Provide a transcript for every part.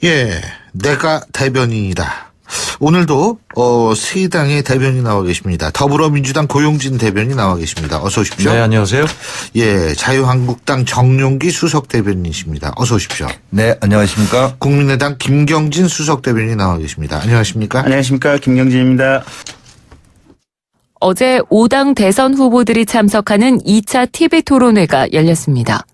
예, 내가 대변인이다. 오늘도 세 당의 대변인이 나와 계십니다. 더불어민주당 고용진 대변인이 나와 계십니다. 어서 오십시오. 네, 안녕하세요. 예, 자유한국당 정용기 수석 대변인이십니다. 어서 오십시오. 네, 안녕하십니까. 국민의당 김경진 수석 대변인이 나와 계십니다. 안녕하십니까. 안녕하십니까. 김경진입니다. 어제 5당 대선 후보들이 참석하는 2차 TV 토론회가 열렸습니다.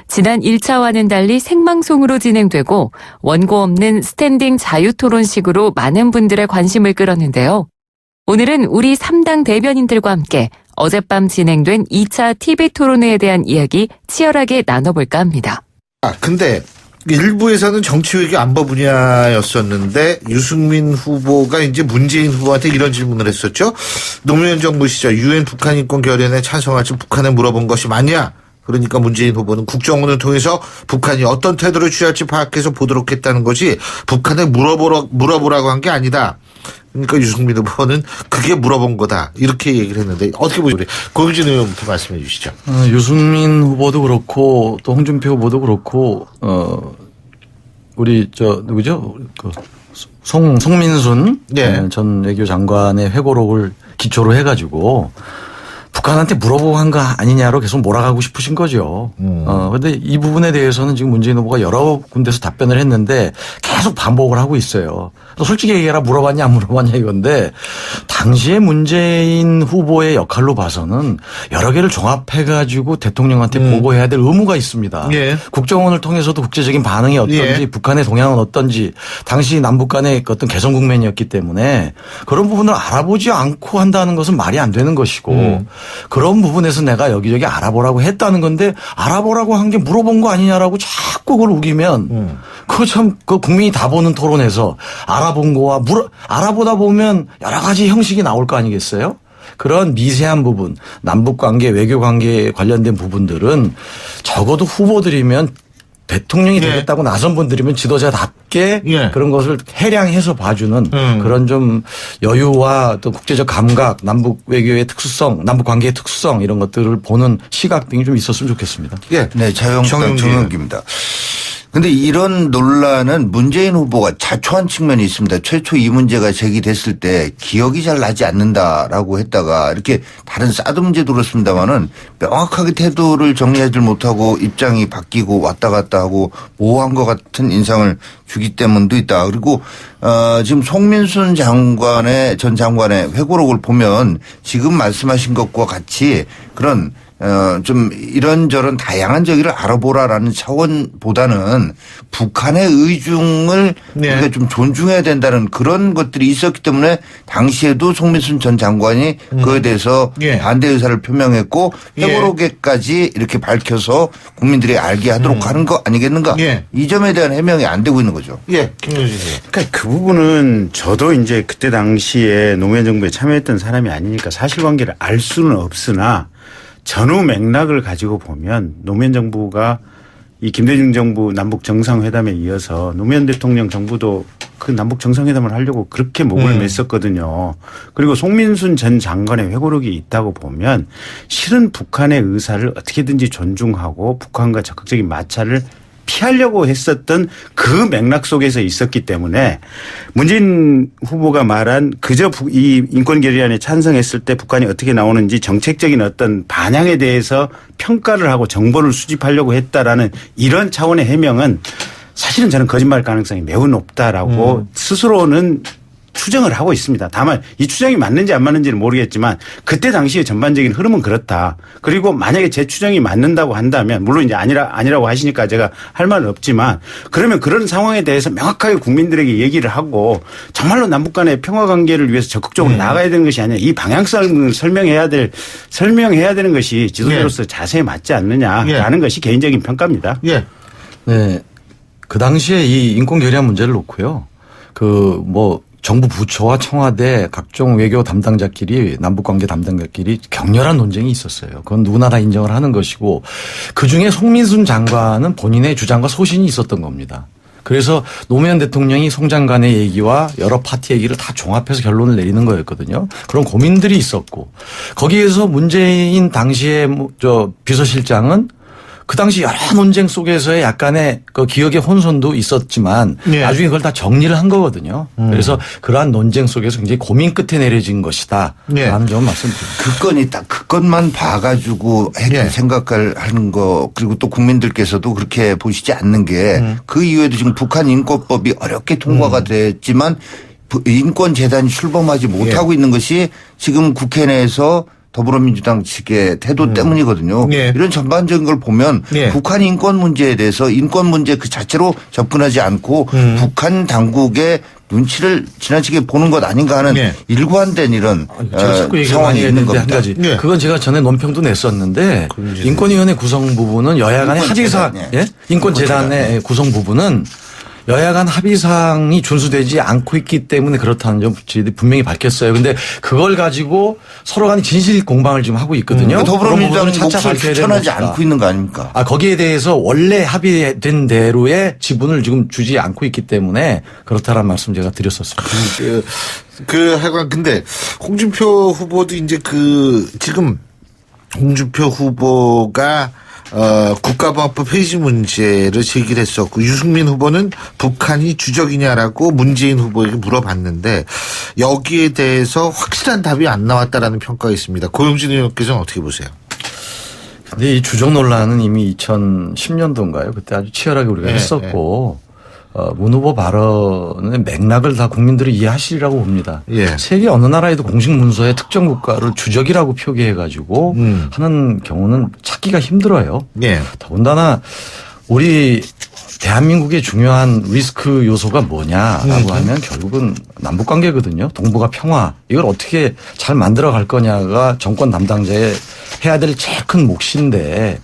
지난 1차와는 달리 생방송으로 진행되고 원고 없는 스탠딩 자유토론식으로 많은 분들의 관심을 끌었는데요. 오늘은 우리 3당 대변인들과 함께 어젯밤 진행된 2차 TV 토론회에 대한 이야기 치열하게 나눠볼까 합니다. 근데 일부에서는 정치외교 안보 분야였었는데 유승민 후보가 이제 문재인 후보한테 이런 질문을 했었죠. 노무현 정부 시절 유엔 북한 인권 결의안에 찬성할지 북한에 물어본 것이 맞냐? 그러니까 문재인 후보는 국정원을 통해서 북한이 어떤 태도를 취할지 파악해서 보도록 했다는 것이 북한에 물어보라고 한 게 아니다. 그러니까 유승민 후보는 그게 물어본 거다. 이렇게 얘기를 했는데 어떻게 보세요? 고용진 의원부터 말씀해 주시죠. 유승민 후보도 그렇고 또 홍준표 후보도 그렇고 우리 누구죠? 송민순 네. 전 외교장관의 회고록을 기초로 해가지고 북한한테 물어보고 한 거 아니냐로 계속 몰아가고 싶으신 거죠. 근데 이 부분에 대해서는 지금 문재인 후보가 여러 군데서 답변을 했는데 계속 반복을 하고 있어요. 솔직히 얘기해라 물어봤냐 안 물어봤냐 이건데 당시에 문재인 후보의 역할로 봐서는 여러 개를 종합해가지고 대통령한테 보고해야 될 의무가 있습니다. 예. 국정원을 통해서도 국제적인 반응이 어떤지 예. 북한의 동향은 어떤지 당시 남북 간의 어떤 개성 국면이었기 때문에 그런 부분을 알아보지 않고 한다는 것은 말이 안 되는 것이고 그런 부분에서 내가 여기저기 알아보라고 했다는 건데 알아보라고 한 게 물어본 거 아니냐라고 자꾸 그걸 우기면 그거 참 그 국민이 다 보는 토론에서 알아본 거와 알아보다 보면 여러 가지 형식이 나올 거 아니겠어요? 그런 미세한 부분, 남북관계, 외교관계에 관련된 부분들은 적어도 후보들이면 대통령이 되겠다고 나선 분들이면 지도자답게 예. 그런 것을 해량해서 봐주는 그런 좀 여유와 또 국제적 감각, 남북 외교의 특수성, 남북 관계의 특수성 이런 것들을 보는 시각 등이 좀 있었으면 좋겠습니다. 예. 네, 자유한국당 정용기입니다. 근데 이런 논란은 문재인 후보가 자초한 측면이 있습니다. 최초 이 문제가 제기됐을 때 기억이 잘 나지 않는다라고 했다가 이렇게 다른 사드 문제도 그렇습니다만은 명확하게 태도를 정리하지 못하고 입장이 바뀌고 왔다 갔다 하고 모호한 것 같은 인상을 주기 때문도 있다. 그리고 지금 송민순 전 장관의 회고록을 보면 지금 말씀하신 것과 같이 그런 좀 이런저런 다양한 저기를 알아보라라는 차원보다는 북한의 의중을 네. 우리가 좀 존중해야 된다는 그런 것들이 있었기 때문에 당시에도 송민순 전 장관이 그거에 대해서 예. 반대 의사를 표명했고 회고록에까지 이렇게 밝혀서 국민들이 알게 하도록 하는 거 아니겠는가. 예. 이 점에 대한 해명이 안 되고 있는 거죠. 예, 김경진 의원. 그러니까 그 부분은 저도 이제 그때 당시에 노무현 정부에 참여했던 사람이 아니니까 사실관계를 알 수는 없으나 전후 맥락을 가지고 보면 노무현 정부가 이 김대중 정부 남북 정상회담에 이어서 노무현 대통령 정부도 그 남북 정상회담을 하려고 그렇게 목을 맸었거든요. 그리고 송민순 전 장관의 회고록이 있다고 보면 실은 북한의 의사를 어떻게든지 존중하고 북한과 적극적인 마찰을 피하려고 했었던 그 맥락 속에서 있었기 때문에 문재인 후보가 말한 그저 이 인권결의안에 찬성했을 때 북한이 어떻게 나오는지 정책적인 어떤 반향에 대해서 평가를 하고 정보를 수집하려고 했다라는 이런 차원의 해명은 사실은 저는 거짓말 가능성이 매우 높다라고 스스로는 추정을 하고 있습니다. 다만 이 추정이 맞는지 안 맞는지는 모르겠지만 그때 당시의 전반적인 흐름은 그렇다. 그리고 만약에 제 추정이 맞는다고 한다면 물론 이제 아니라고 하시니까 제가 할 말은 없지만 그러면 그런 상황에 대해서 명확하게 국민들에게 얘기를 하고 정말로 남북 간의 평화 관계를 위해서 적극적으로 나가야 되는 것이 아니라 이 방향성을 설명해야 되는 것이 지도자로서 자세에 맞지 않느냐라는 것이 개인적인 평가입니다. 예. 네. 그 당시에 이 인권 결의안 문제를 놓고요. 정부 부처와 청와대 각종 외교 담당자끼리 남북관계 담당자끼리 격렬한 논쟁이 있었어요. 그건 누구나 다 인정을 하는 것이고 그중에 송민순 장관은 본인의 주장과 소신이 있었던 겁니다. 그래서 노무현 대통령이 송 장관의 얘기와 여러 파티 얘기를 다 종합해서 결론을 내리는 거였거든요. 그런 고민들이 있었고 거기에서 문재인 당시의 비서실장은 그 당시 여러 논쟁 속에서의 약간의 그 기억의 혼선도 있었지만 예. 나중에 그걸 다 정리를 한 거거든요. 그래서 그러한 논쟁 속에서 굉장히 고민 끝에 내려진 것이다. 예. 라는 점을 말씀드립니다. 그 건이 딱 그 것만 봐가지고 예. 생각을 하는 거 그리고 또 국민들께서도 그렇게 보시지 않는 게 그 이후에도 지금 북한 인권법이 어렵게 통과가 됐지만 인권재단이 출범하지 못하고 있는 것이 지금 국회 내에서 더불어민주당 측의 태도 때문이거든요. 예. 이런 전반적인 걸 보면 예. 북한 인권 문제에 대해서 인권 문제 그 자체로 접근하지 않고 북한 당국의 눈치를 지나치게 보는 것 아닌가 하는 예. 일관된 이런 제가 자꾸 얘기를 상황이 많이 있는 했는데 한 겁니다. 가지. 예. 그건 제가 전에 논평도 냈었는데 인권위원회 구성 부분은 여야 간의 합의사항, 인권재단, 예? 인권재단의 구성 부분은 여야 간 합의사항이 준수되지 않고 있기 때문에 그렇다는 점 저희들이 분명히 밝혔어요. 근데 그걸 가지고 서로 간에 진실 공방을 지금 하고 있거든요. 그 더불어민주당 그런 부분은 차차 목소리 밝혀야 되는 추천하지 것이다. 않고 있는 거 아닙니까? 아, 거기에 대해서 원래 합의된 대로의 지분을 지금 주지 않고 있기 때문에 그렇다라는 말씀 제가 드렸었습니다. 하여간 근데 홍준표 후보도 이제 지금 홍준표 후보가 국가보안법 폐지 문제를 제기를 했었고 유승민 후보는 북한이 주적이냐라고 문재인 후보에게 물어봤는데 여기에 대해서 확실한 답이 안 나왔다라는 평가가 있습니다. 고영진 의원께서는 어떻게 보세요? 근데 이 주적 논란은 이미 2010년도인가요? 그때 아주 치열하게 우리가 네, 했었고 문 후보 발언의 맥락을 다 국민들이 이해하시리라고 봅니다. 예. 세계 어느 나라에도 공식 문서에 특정 국가를 주적이라고 표기해가지고 하는 경우는 찾기가 힘들어요. 예. 더군다나 우리 대한민국의 중요한 리스크 요소가 뭐냐라고 하면 결국은 남북관계거든요. 동북아 평화. 이걸 어떻게 잘 만들어 갈 거냐가 정권 담당자의 해야 될 제일 큰 몫인데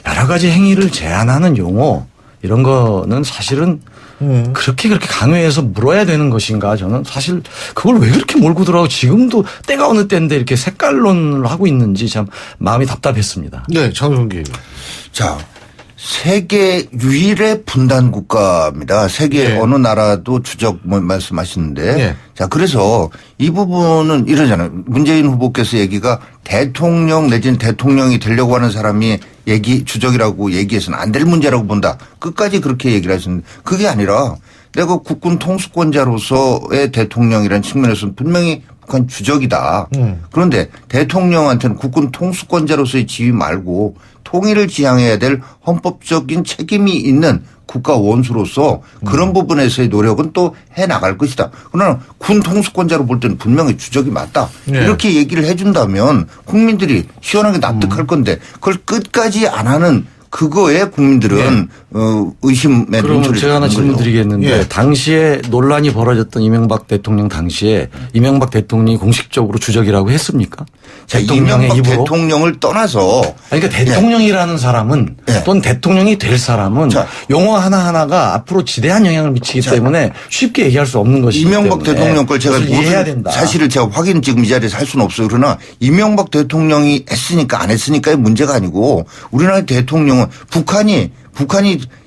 여러 가지 행위를 제한하는 용어 이런 거는 사실은 그렇게 강요해서 물어야 되는 것인가 저는 사실 그걸 왜 그렇게 몰고 들어가고 지금도 때가 어느 때인데 이렇게 색깔론을 하고 있는지 참 마음이 답답했습니다. 네, 장성기. 자, 세계 유일의 분단 국가입니다. 세계 네. 어느 나라도 주적 말씀하시는데. 네. 자, 그래서 이 부분은 이러잖아요. 문재인 후보께서 얘기가 대통령 내지는 대통령이 되려고 하는 사람이 주적이라고 얘기해서는 안 될 문제라고 본다. 끝까지 그렇게 얘기를 하셨는데 그게 아니라 내가 국군 통수권자로서의 대통령이라는 측면에서는 분명히 북한 주적이다. 그런데 대통령한테는 국군 통수권자로서의 지위 말고 통일을 지향해야 될 헌법적인 책임이 있는 국가 원수로서 그런 부분에서의 노력은 또 해나갈 것이다. 그러나 군 통수권자로 볼 때는 분명히 주적이 맞다. 네. 이렇게 얘기를 해준다면 국민들이 시원하게 납득할 건데 그걸 끝까지 안 하는 그거에 국민들은 의심의 그러면 눈초리를 제가 하나 두는 질문 거죠. 드리겠는데 예. 당시에 논란이 벌어졌던 이명박 대통령 당시에 이명박 대통령이 공식적으로 주적이라고 했습니까? 자, 대통령의 이명박 입으로? 대통령을 떠나서 아니, 그러니까 대통령이라는 사람은 예. 또는 대통령이 될 사람은 자. 용어 하나하나가 앞으로 지대한 영향을 미치기 때문에 쉽게 얘기할 수 없는 것이기 이명박 때문에 대통령 걸 제가 그것을 이해해야 무슨 된다. 사실을 제가 확인 지금 이 자리에서 할 수는 없어요. 그러나 이명박 대통령이 했으니까 안 했으니까의 문제가 아니고 우리나라 대통령은 북한이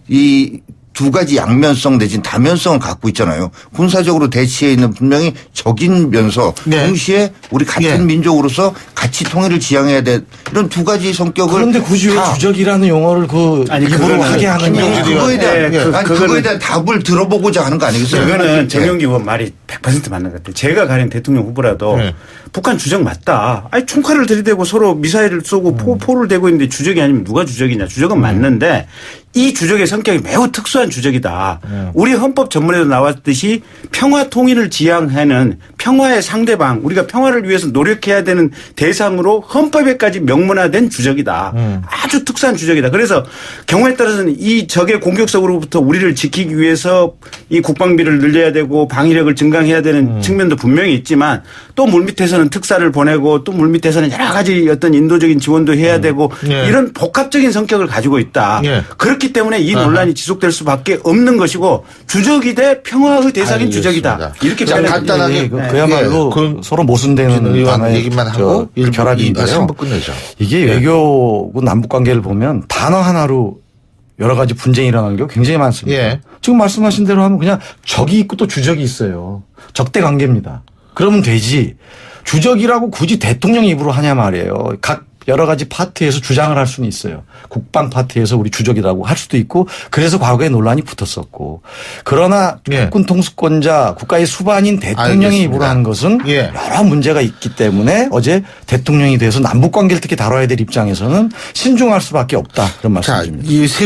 이 두 가지 양면성 내지는 다면성을 갖고 있잖아요. 군사적으로 대치해 있는 분명히 적인면서 네. 동시에 우리 같은 네. 민족으로서 같이 통일을 지향해야 돼. 이런 두 가지 성격을 그런데 굳이 왜 다 주적이라는 용어를 아니, 입으로 그거는 하게 하느냐. 그거에 대한 예, 그거에 대한 답을 들어보고자 하는 거 아니겠어요? 그거는 정영기 의원 말이 100% 맞는 것 같아요. 제가 가린 대통령 후보라도 네. 북한 주적 맞다. 아니 총칼을 들이대고 서로 미사일을 쏘고 포를 대고 있는데 주적이 아니면 누가 주적이냐. 주적은 맞는데 이 주적의 성격이 매우 특수한 주적이다. 우리 헌법 전문에도 나왔듯이 평화 통일을 지향하는 평화의 상대방 우리가 평화를 위해서 노력해야 되는 대상으로 헌법에까지 명문화된 주적이다. 아주 특수한 주적이다. 그래서 경우에 따라서는 이 적의 공격성으로부터 우리를 지키기 위해서 이 국방비를 늘려야 되고 방위력을 증강해야 되는 측면도 분명히 있지만 또 물밑에서는 특사를 보내고 또 물밑에서는 여러 가지 어떤 인도적인 지원도 해야 되고 예. 이런 복합적인 성격을 가지고 있다. 예. 그렇기 때문에 이 논란이 지속될 수밖에 없는 것이고 주적이 대 평화의 대상인 알겠습니다. 주적이다. 이렇게 자, 표현해요. 간단하게 그야말로 예, 그건 서로 모순되는 의원 단어의 얘기만 하고 결합인데요. 3부 끝내죠. 이게 외교고 남북관계를 보면 단어 하나로 여러 가지 분쟁이 일어나는 게 굉장히 많습니다. 예. 지금 말씀하신 대로 하면 그냥 적이 있고 또 주적이 있어요. 적대 관계입니다. 그러면 되지. 주적이라고 굳이 대통령 입으로 하냐 말이에요. 각 여러 가지 파트에서 주장을 할 수는 있어요. 국방 파트에서 우리 주적이라고 할 수도 있고 그래서 과거에 논란이 붙었었고 그러나 예. 국군 통수권자 국가의 수반인 대통령이 알겠습니다. 입으로 하는 것은 예. 여러 문제가 있기 때문에 어제 대통령이 돼서 남북 관계를 특히 다뤄야 될 입장에서는 신중할 수밖에 없다 그런 자, 말씀입니다. 이 세